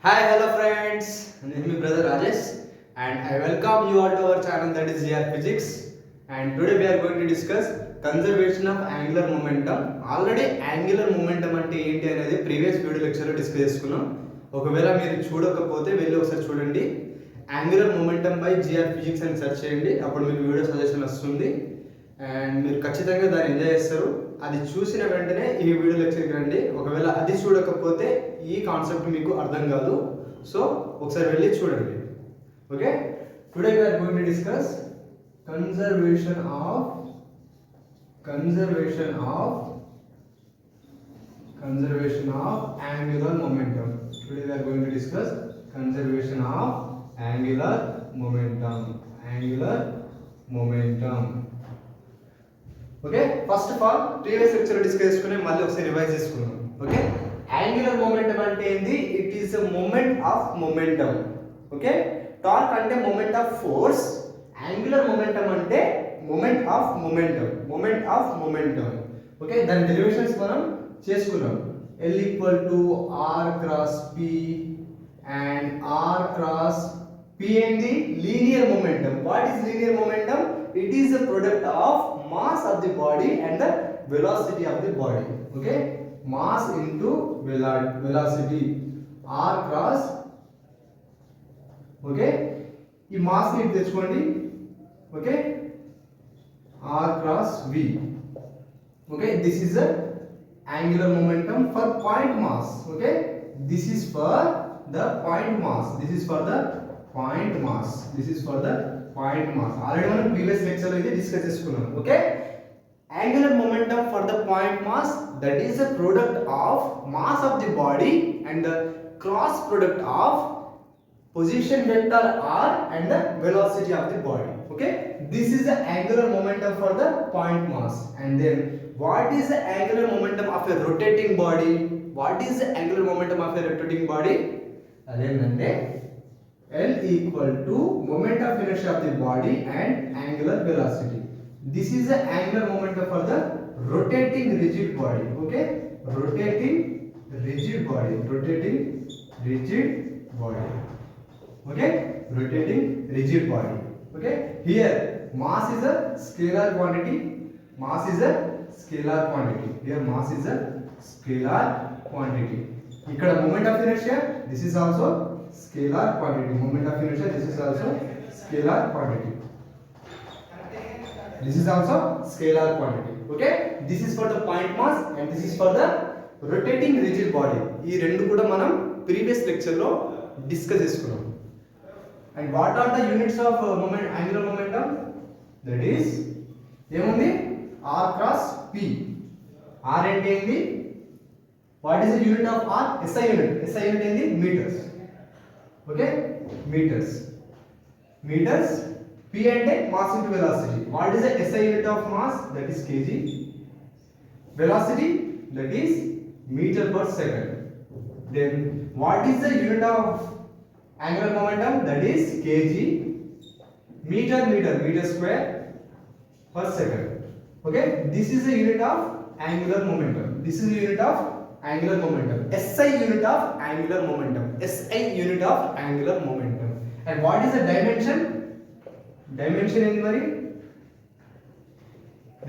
Hi, hello friends. This is my brother Rajesh, and I welcome you all to our channel that is GR Physics. And today we are going to discuss conservation of angular momentum. Already angular momentum అంటే ఏంటి అనేది previous video lecture లో discuss చేసుకున్నాం. ఒకవేళ మీరు చూడకపోతే వెళ్ళి ఒకసారి చూడండి. Angular momentum by GR physics అని సెర్చ్ చేయండి, అప్పుడు మీకు వీడియో సజెషన్ వస్తుంది అండ్ మీరు ఖచ్చితంగా దాన్ని ఎంజాయ్ చేస్తారు. అది చూసిన వెంటనే ఈ వీడియో లెక్చర్కి రండి. ఒకవేళ అది చూడకపోతే ఈ కాన్సెప్ట్ మీకు అర్థం కాదు. సో ఒకసారి వెళ్ళి చూడండి. Okay, today we are going to discuss conservation of angular momentum. Today we are going to discuss conservation of angular momentum. Okay, first of all previous lecture discuss చేసుకుని మళ్ళీ ఒకసారి రివైజ్ చేసుకున్నాం. ఓకే, యాంగులర్ మొమెంటం అంటే ఏంది? It is a moment of momentum. Okay, torque అంటే moment of force, angular momentum అంటే moment of momentum. Okay, దాని derivations మనం చేసుకున్నాం. L equal to R cross P and R cross P and the linear momentum. What is linear momentum? It is a product of mass of the body and the velocity of the body. Okay, mass into velocity, R cross. Okay, ఈ mass ని తెచ్చుకోండి. Okay, R cross V. Okay, this is a angular momentum for point mass. Okay, this is for the point mass. Already మనం previous lecture లో ఇది discuss చేసుకున్నాం. Okay, angular momentum for the point mass, that is a product of mass of the body and the cross product of position vector r and the velocity of the body. Okay, this is the angular momentum for the point mass. And then what is the angular momentum of a rotating body? Adendante L equal to moment of inertia of the body and angular velocity. This is the angular momentum for the rotating rigid body. Okay, rotating rigid body. Okay, rotating rigid body. Okay, here mass is a scalar quantity. Here mass is a scalar quantity. ఇక్కడ moment of inertia, this is also scalar quantity. This is also scalar quantity. Okay, this is for the point mass and this is for the rotating rigid body. ఈ రెండు కూడా మనం previous lecture లో discuss చేసుకున్నాం. And what are the units of angular momentum? That is ఏముంది? R cross P. R అంటే ఏంది? What is the unit of R? SI unit ఏంది? meters. Okay, meters. P అంటే mass into velocity. What is the SI unit of mass? That is kg. Velocity, that is meter per second. Then what is the unit of angular momentum? That is kg. Meter square per second. Okay, this is the unit of angular momentum. SI unit of angular momentum. And what is the dimension? Dimension ఏంది మరి?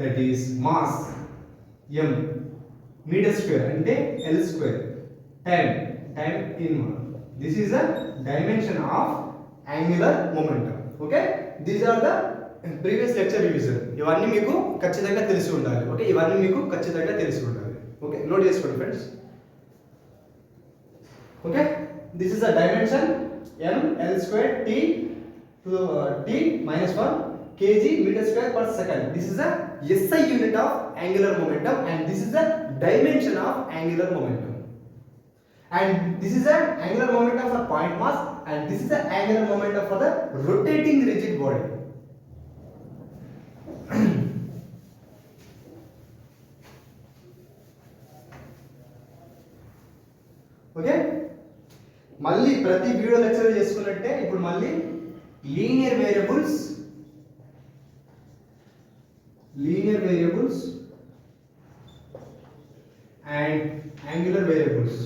That is mass m, meter square అంటే L square, time in one. This is the dimension of angular momentum. Okay, these are the previous lecture revision. ఇవన్నీ మీకు ఖచ్చితంగా తెలిసి ఉండాలి. Okay, note చేసుకోండి friends. Okay, this is the dimension m L square t to t minus 1 kg meter square per second. This is the SI unit of angular momentum and this is the dimension of angular momentum. And this is the angular momentum for point mass and this is the angular momentum for the rotating rigid body. Okay, మళ్ళీ ప్రతి video lecture చేసుకున్నట్టే ఇప్పుడు మళ్ళీ linear variables and angular variables.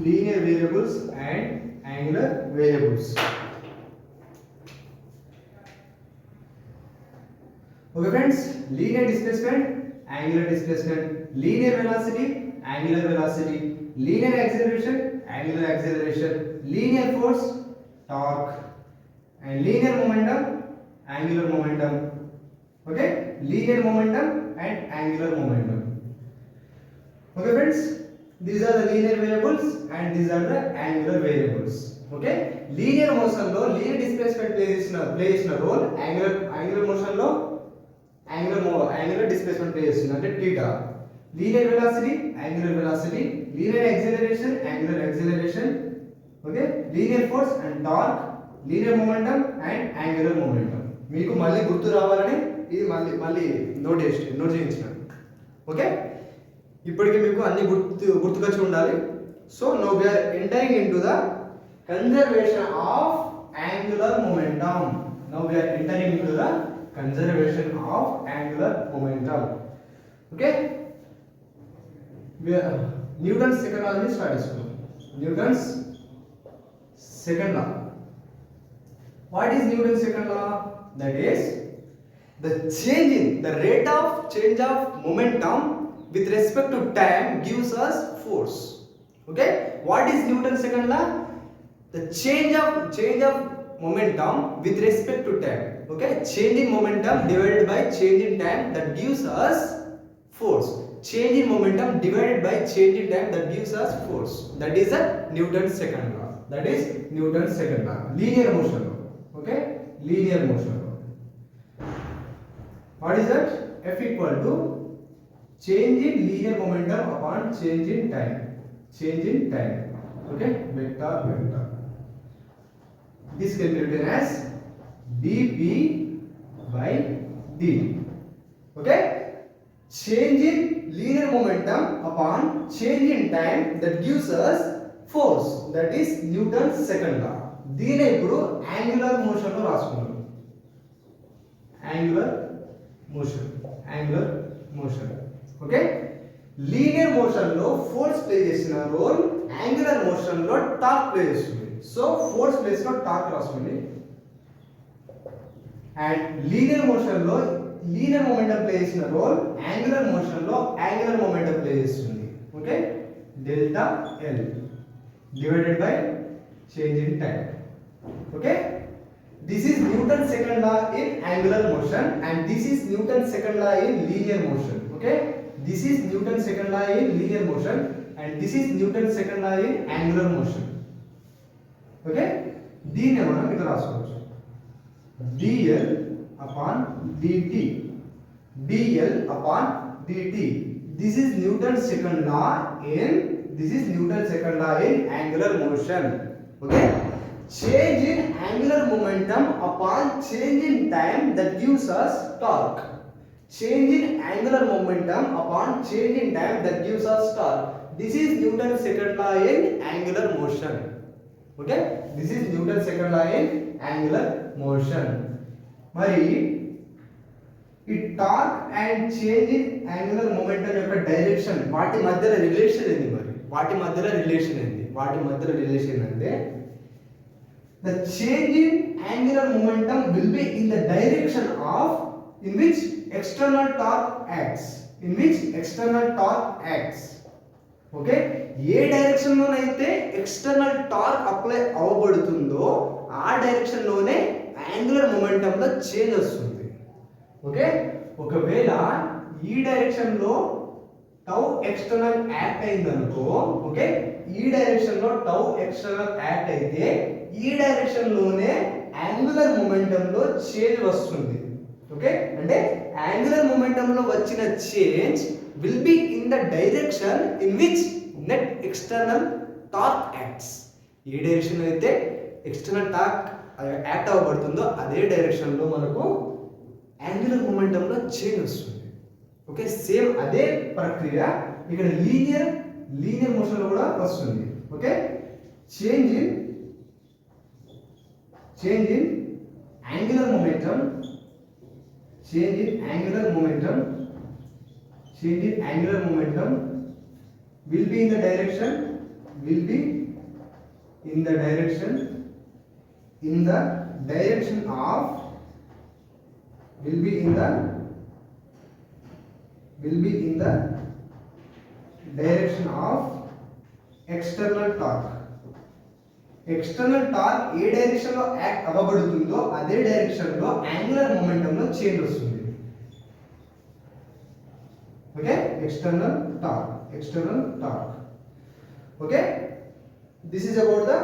linear variables and angular variables. Okay friends, linear displacement, angular displacement, linear velocity, angular velocity, linear acceleration, angular acceleration, linear force, torque, and linear momentum, angular momentum. Okay, linear momentum and angular momentum. Okay friends, these are the linear variables and these are the angular variables. Okay, linear motion lo linear displacement plays a role, angular motion lo angular displacement play చేస్తుంది అంటే theta. Linear velocity, angular velocity, linear acceleration, angular acceleration, okay, linear force and torque, linear momentum and angular momentum. మీకు మళ్ళీ గుర్తు రావాలని ఇది మళ్ళీ note చేయించినాను. Okay, ఇప్పటికి మీకు అన్ని గుర్తుకొచ్చి ఉండాలి. So now we are entering into the conservation of angular momentum. Now we are entering into the conservation of angular momentum. Okay, we are Newton's second law is start school. Newton's second law. What is Newton's second law? That is the rate of change of momentum with respect to time gives us force. Okay, what is Newton's second law? The change of momentum with respect to time. Okay, change in momentum divided by change in time, that gives us force. Change in momentum divided by change in time, that gives us force. That is a Newton's second law. That is Newton's second law. Linear motion law. Okay, linear motion law. What is that? F equal to change in linear momentum upon change in time. Change in time. Okay, vector. This can be written as dp by dt. Okay, change in linear momentum upon change in time, that gives us force. That is Newton's second law. దీనే ఇప్పుడు angular motion లో రాసుకున్నాం. Angular motion. Okay, linear motion లో force play చేసిన role angular motion లో torque play చేస్తుంది. So force place లో torque రాసుకోండి. And linear motion లో లీనియర్ మొమెంటం ప్లే చేసిన రోల్ యాంగులర్ మోషన్ లో యాంగులర్ మొమెంటం ప్లే చేస్తుంది. Okay, delta L divided by change in time. Okay, this is Newton second law in angular motion and this is Newton second law in linear motion. Okay, this is Newton second law in linear motion and this is Newton second law in angular motion. Okay, దీన్ని మనం ఇక్కడ రాసుకోవచ్చు. dl upon dt. dl upon dt. This is Newton's second law in angular motion. Okay, change in angular momentum upon change in time, that gives us torque. Change in angular momentum upon change in time, that gives us torque. This is Newton's second law in angular motion. Okay, this is Newton's second law in angular motion. మరి ఈ torque and change in angular momentum యొక్క direction, వాటి మధ్యలో relation ఏంది? వాటి మధ్యలో relation అంటే the change in angular momentum will be in the direction of in which external torque acts. Okay, ఏ డైరెక్షన్ లోనైతే ఎక్స్టర్నల్ టార్క్ అప్లై అవ్వబడుతుందో ఆ డైరెక్షన్ లోనే యాంగులర్ మొమెంటం లో చేంజ్ వస్తుంది. ఓకే, ఒకవేళ ఈ డైరెక్షన్ లో టౌ ఎక్స్టర్నల్ యాక్ట్ అయిందనుకో, ఓకే, ఈ డైరెక్షన్ లో టౌ ఎక్స్టర్నల్ యాక్ట్ అయితే ఈ డైరెక్షన్ లోనే యాంగులర్ మొమెంటం లో చేంజ్ వస్తుంది. ఓకే, అంటే యాంగులర్ మొమెంటం లో వచ్చిన change will be in the direction in which net external torque acts. A direction అయితే ఎక్స్టర్నల్ టార్క్ యాక్ట్ అవ్వబడుతుందో అదే డైరెక్షన్ లో మనకు యాంగులర్ మొమెంటం లో చేంజ్ వస్తుంది. ఓకే, సేమ్ అదే ప్రక్రియ ఇక్కడ లీనియర్ మోషన్ లో కూడా వస్తుంది. Okay, change in angular momentum will be in the direction will be in the direction of will be in the direction of external torque. External torque A direction లో act అవ్వబడుతుందో అదే direction లో angular momentum లో change వస్తుంది. Okay, external torque. Okay, this is about the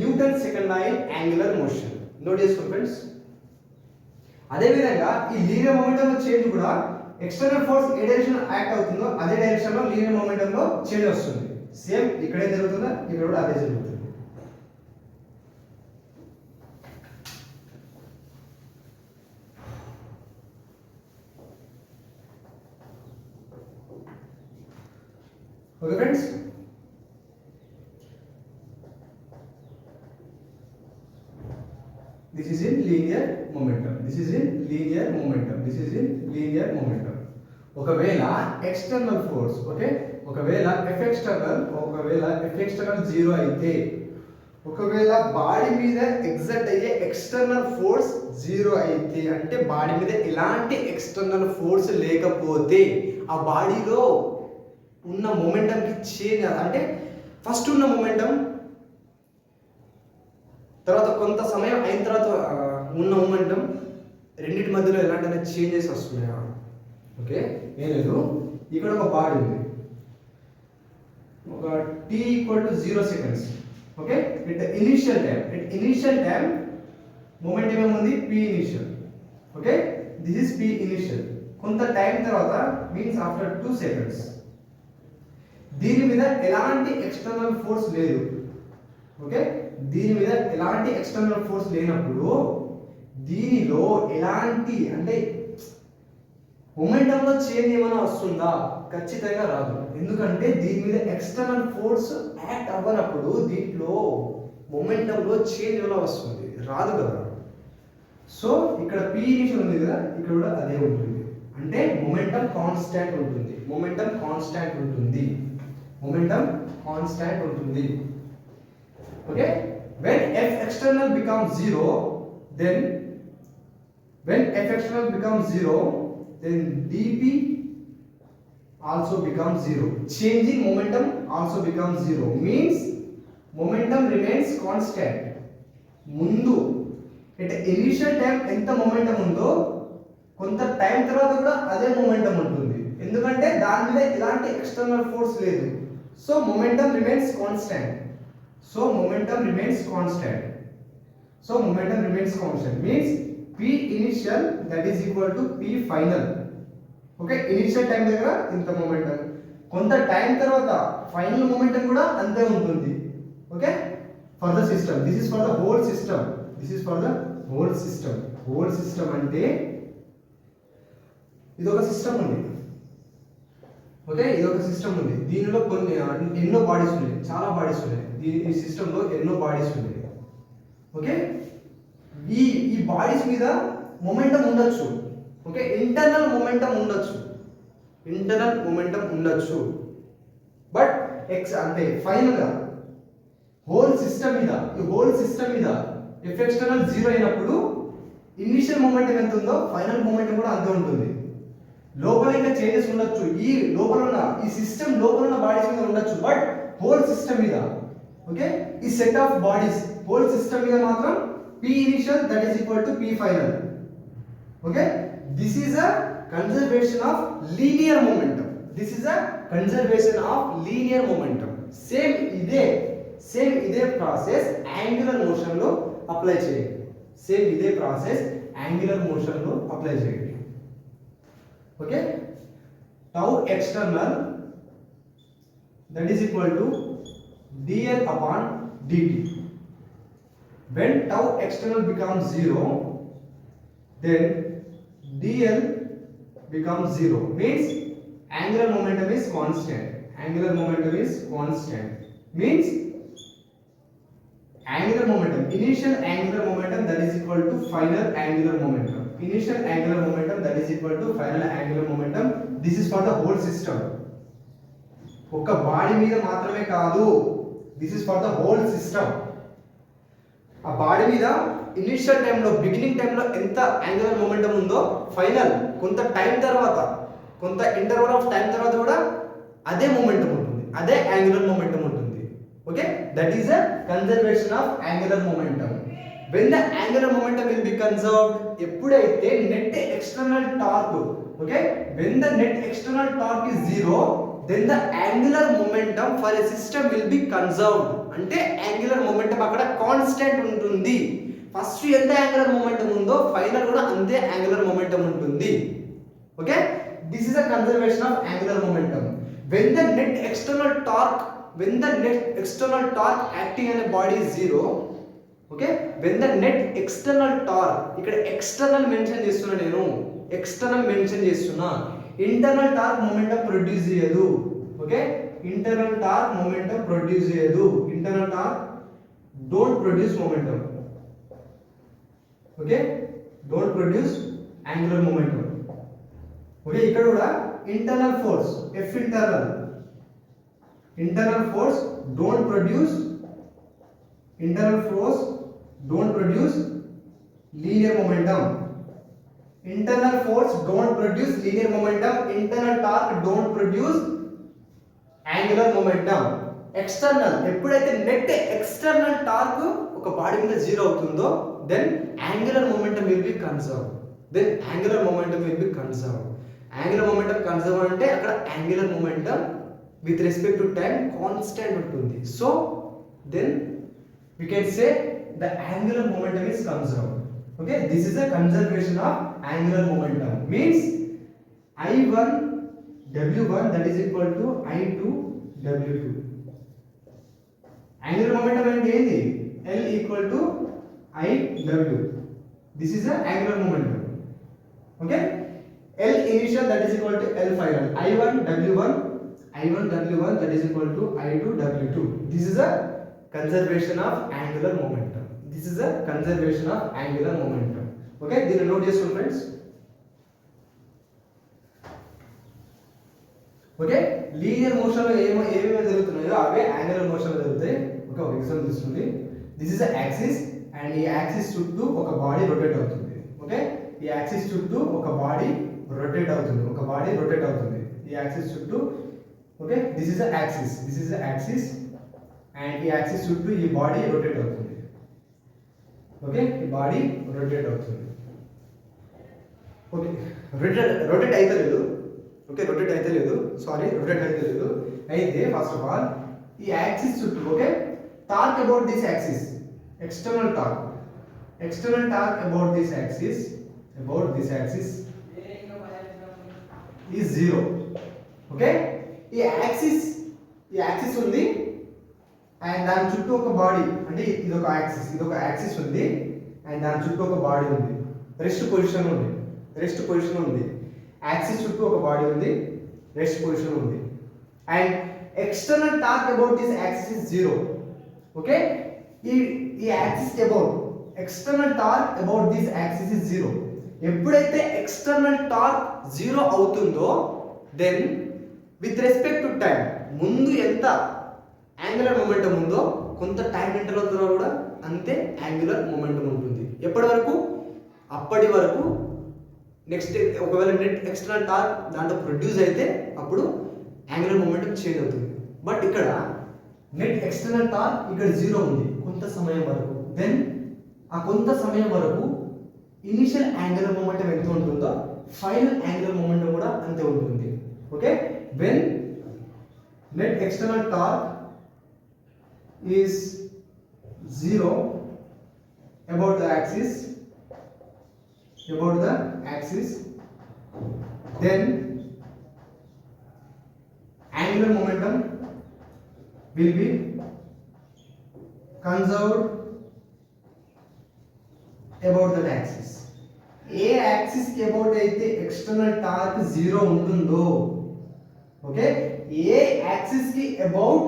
Newton second law in angular motion. Note చేసుకోండి friends. అదే విధంగా ఈ linear momentum లో చేంజ్ కూడా ఎక్స్టర్నల్ ఫోర్స్ ఏ డైరెక్షన్ యాక్ట్ అవుతుందో అదే డైరెక్షన్ లో లీనియర్ మొమెంటం లో చేంజ్ వస్తుంది. సేమ్ ఇక్కడే జరుగుతుందా, ఇక్కడ కూడా అదే జరుగుతుంది. Okay friends, this is in linear momentum. ఒకవేళ ఎక్స్టర్నల్ ఫోర్స్, ఓకే, ఒకవేళ F external 0 అయితే, ఒకవేళ బాడీ మీద ఎగ్జర్ట్ అయ్యే ఎక్స్టర్నల్ ఫోర్స్ 0 అయితే, అంటే బాడీ మీద ఎలాంటి ఎక్స్టర్నల్ ఫోర్స్ లేకపోతే ఆ బాడీలో ఉన్న మొమెంటంకి చేంజ్, అంటే ఫస్ట్ ఉన్న మొమెంటం తర్వాత కొంత సమయం అయిన తర్వాత ఉన్న మొమెంటం రెండింటి మధ్యలో ఎలాంటి చేంజెస్ వస్తున్నాయా? ఓకే, ఏం లేదు, ఇక్కడ ఒక బాడీ ఉంది, ఒక t = 0 seconds. Okay, it initial time momentum ఏముంది, p initial. Okay, this is p initial. కొంత టైం తర్వాత మీన్స్ ఆఫ్టర్ 2 seconds దీని మీద ఎలాంటి ఎక్స్టర్నల్ ఫోర్స్ లేదు. ఓకే, దీని మీద ఎలాంటి ఎక్స్టర్నల్ ఫోర్స్ లేనప్పుడు దీనిలో ఎలాంటి అంటే మొమెంటంలో చేంజ్ ఏమైనా వస్తుందా? ఖచ్చితంగా రాదు. ఎందుకంటే దీని మీద ఎక్స్టర్నల్ ఫోర్స్ యాక్ట్ అవ్వనప్పుడు దీంట్లో మొమెంటంలో చేంజ్ ఎలా వస్తుంది? రాదు కదా. సో ఇక్కడ p ఇనిషియల్ ఉంది కదా, ఇక్కడ కూడా అదే ఉంటుంది. అంటే మొమెంటం కాన్స్టాంట్ ఉంటుంది. Okay, when F external becomes 0, then dP also becomes 0. Changing momentum also becomes 0. Means momentum remains constant. ముందు అంటే ఇనిషియల్ టైం ఎంత మొమెంటం ఉందో కొంత టైం తర్వాత కూడా అదే మొమెంటం ఉంటుంది. ఎందుకంటే దాని మీద ఎలాంటి ఎక్స్టర్నల్ ఫోర్స్ లేదు. So momentum remains constant means p initial that is equal to p final. Okay, initial time దగ్గర ఇంత మొమెంటం, కొంత టైం తర్వాత ఫైనల్ మొమెంటం కూడా అంతే ఉంటుంది. Okay, for the system, this is for the whole system. అంటే ఇది ఒక సిస్టమ్ ఉంది. ఓకే, ఇది ఒక సిస్టమ్ ఉంది. దీనిలో కొన్ని ఎన్నో బాడీస్ ఉన్నాయి, చాలా బాడీస్ ఉన్నాయి. ఈ సిస్టంలో ఎన్నో బాడీస్ ఉన్నాయి. ఓకే, ఈ బాడీస్ మీద మొమెంటం ఉండొచ్చు. ఓకే, ఇంటర్నల్ మొమెంటం ఉండొచ్చు. బట్ అంటే ఫైనల్ గా హోల్ సిస్టమ్ మీద F external 0 అయినప్పుడు ఇనిషియల్ మొమెంటం ఎంత ఉందో ఫైనల్ మొమెంటం కూడా అంతే ఉంటుంది. లోపల ఇంకా చేంజెస్ ఉండొచ్చు, ఈ లోపల ఉన్న ఈ సిస్టమ్ లోపల ఉన్న బాడీస్ మీద ఉండొచ్చు. బట్ హోల్ సిస్టమ్ మీద, ఓకే, ఈ set of bodies whole system మీద మాత్రం p initial that is equal to p final. Okay, this is a conservation of linear momentum. Same ఇదే ప్రాసెస్ యాంగులర్ మోషన్ లో అప్లై చేయండి. Okay, tau external that is equal to dl upon dt. When tau external becomes 0, then dl becomes 0. Means angular momentum is constant. Means angular momentum, initial angular momentum that is equal to final angular momentum. This is for the whole system. ఒక body మీద మాత్రమే కాదు, this is for the whole system. ఆ body మీద initial టైంలో beginning టైంలో ఎంత angular momentum ఉందో ఫైనల్ కొంత టైం తర్వాత కొంత ఇంటర్వల్ ఆఫ్ టైం తర్వాత కూడా అదే మొమెంటం ఉంటుంది, అదే యాంగులర్ మొమెంటం ఉంటుంది. Okay, that is a conservation of angular momentum. When the angular momentum will be conserved, ఎప్పుడైతే net external torque, okay, when the net external torque is zero, then the angular momentum for a system will be conserved. అంటే angular momentum అక్కడ constant ఉంటుంది. First ఎంత angular momentum ఉందో final కూడా అంతే angular momentum ఉంటుంది. Okay, this is a conservation of angular momentum. When the net external torque, when the net external torque acting అనే body is zero, okay, when the net external torque, ఇక్కడ external mention చేస్తున్నా, నేను external mention చేస్తున్నా, internal torque momentum produce చేయదు. Okay, internal torque momentum produce చేయదు. Internal torque don't produce momentum. Okay, don't produce angular momentum. Okay, ఇక్కడ కూడా internal force F internal, internal force don't produce, internal force don't produce linear momentum. Internal force don't produce linear momentum. Internal torque don't produce angular momentum. External, ఎప్పుడైతే net external torque ఒక body మీద zero అవుతుందో then angular momentum will be conserve. Then angular momentum will be conserve. Angular momentum conserve అంటే అక్కడ angular momentum with respect to time constant ఉంటుంది. So then we can say the angular momentum is conserved. Okay, this is a conservation of angular momentum. Means I1 W1 that is equal to I2 W2. Angular momentum అంటే ఏంది? L equal to IW. This is a angular momentum. Okay, L initial that is equal to L final. I1 W1 that is equal to I2 W2. This is a conservation of angular momentum. This is a conservation of angular momentum. Okay, దీన్ని note చేసుకోండి friends. Okay, linear motion లో ఏమేమి జరుగుతున్నాయో అవే angular motion లో జరుగుతాయి. ఒక example తీసుకోండి. This is a axis and ఈ యాక్సిస్ చుట్టూ ఒక బాడీ రొటేట్ అవుతుంది. ఓకే, ఈ యాక్సిస్ చుట్టూ ఒక బాడీ రొటేట్ అవుతుంది, ఒక బాడీ రొటేట్ అవుతుంది ఈ యాక్సిస్ చుట్టూ. Okay, this is a axis, this is a axis and ఈ యాక్సిస్ చుట్టూ ఈ బాడీ రొటేట్ అవుతుంది. ఓకే, ఈ బాడీ రొటేట్ అవుతుంది. ఓకే, రొటేట్ అయితే లేదు. ఓకే, రొటేట్ అయితే లేదు, సారీ, రొటేట్ అయితే లేదు. అయితే ఫస్ట్ ఆఫ్ ఆల్ ఈ యాక్సిస్ చుట్టూ, okay, torque about this axis, external torque about this axis is zero. Okay, ఈ యాక్సిస్ ఉంది అండ్ దాని చుట్టూ ఒక బాడీ, అంటే ఇదొక యాక్సిస్ ఉంది అండ్ దాని చుట్టూ ఒక బాడీ ఉంది, రెస్ట్ పొజిషన్ ఉంది. యాక్సిస్ చుట్టూ ఒక బాడీ ఉంది, రెస్ట్ పొజిషన్ ఉంది and external torque about this axis is zero. Okay, ఈ axis about external torque about this axis is zero. ఎప్పుడైతే ఎక్స్టర్నల్ టార్క్ జీరో అవుతుందో then with respect to time, ముందు ఎంత యాంగులర్ మొమెంటం ఉందో కొంత time interval ద్వారా కూడా అంతే యాంగులర్ మొమెంటం ఉంటుంది. ఎప్పటి వరకు? అప్పటి వరకు. నెక్స్ట్ ఒకవేళ నెట్ ఎక్స్టర్నల్ టార్క్ దాంట్లో ప్రొడ్యూస్ అయితే అప్పుడు యాంగులర్ మొమెంటం చేంజ్ అవుతుంది. బట్ ఇక్కడ నెట్ ఎక్స్టర్నల్ టార్క్ ఇక్కడ జీరో ఉంది కొంత సమయం వరకు. దెన్ ఆ కొంత సమయం వరకు ఇనిషియల్ యాంగులర్ మొమెంటం ఎంత ఉంటుందో ఫైనల్ యాంగులర్ మొమెంటం కూడా అంతే ఉంటుంది. Okay, when net external torque is zero about the axis, then angular momentum will be conserved about that axis. A axis కి అబౌట్ అయితే ఎక్స్టర్నల్ టార్క్ జీరో ఉంటుందో, okay, ఏ axis కి about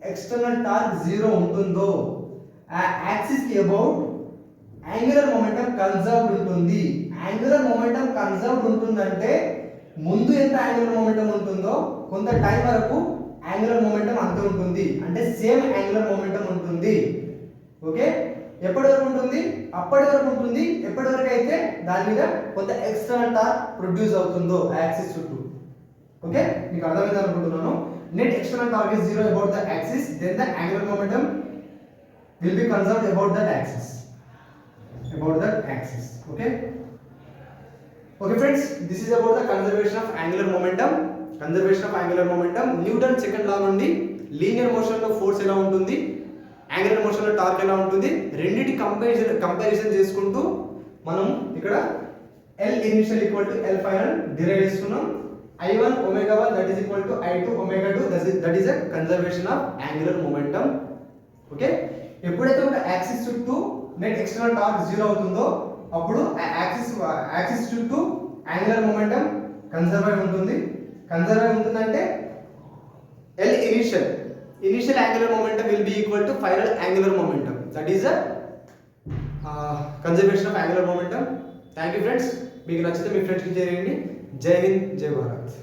external torque zero ఉంటుందో ఆ axis కి about angular momentum conserved ఉంటుంది. Angular momentum conserved ఉంటుందంటే ముందు ఎంత యాంగులర్ మొమెంటం ఉంటుందో కొంత టైం వరకు యాంగులర్ మొమెంటం అంతే ఉంటుంది, అంటే సేమ్ యాంగులర్ మొమెంటం ఉంటుంది. ఓకే, ఎప్పటి వరకు ఉంటుంది? అప్పటి వరకు ఉంటుంది ఎప్పటి వరకు అయితే దాని మీద కొంత ఎక్స్టర్నల్ టార్క్ ప్రొడ్యూస్ అవుతుందో యాక్సిస్ చుట్టూ. ఓకే, మీకు అర్థమైంది అనుకుంటున్నాను. Net external torque is zero about the axis, then the angular momentum will be conserved about that axis. Okay. Okay friends, this is about the conservation of angular momentum. Newton second లా నుండి linear motion లో force ఎలా ఉంటుంది, angular motion లో torque ఎలా ఉంటుంది, రెండిటి comparison చేసుకుంటూ మనం ఇక్కడ L initial equal to L final derive చేసుకున్నాం. I1 omega 1 that is equal to I2 omega 2 that is a conservation of angular momentum. Okay, ఎప్పుడైతే ఒక యాక్సిస్ చుట్టూ నెట్ ఎక్స్టర్నల్ టార్క్ జీరో అవుతుందో అప్పుడు యాక్సిస్ చుట్టూ యాంగులర్ మొమెంటం కన్సర్వ్ అయి ఉంటుంది. అంటే L initial angular momentum will be equal to final angular momentum. That is a conservation of angular momentum. Thank you friends. మీకు నచ్చితే మీ ఫ్రెండ్స్కి చేయండి. జై హింద్, జై భారత్.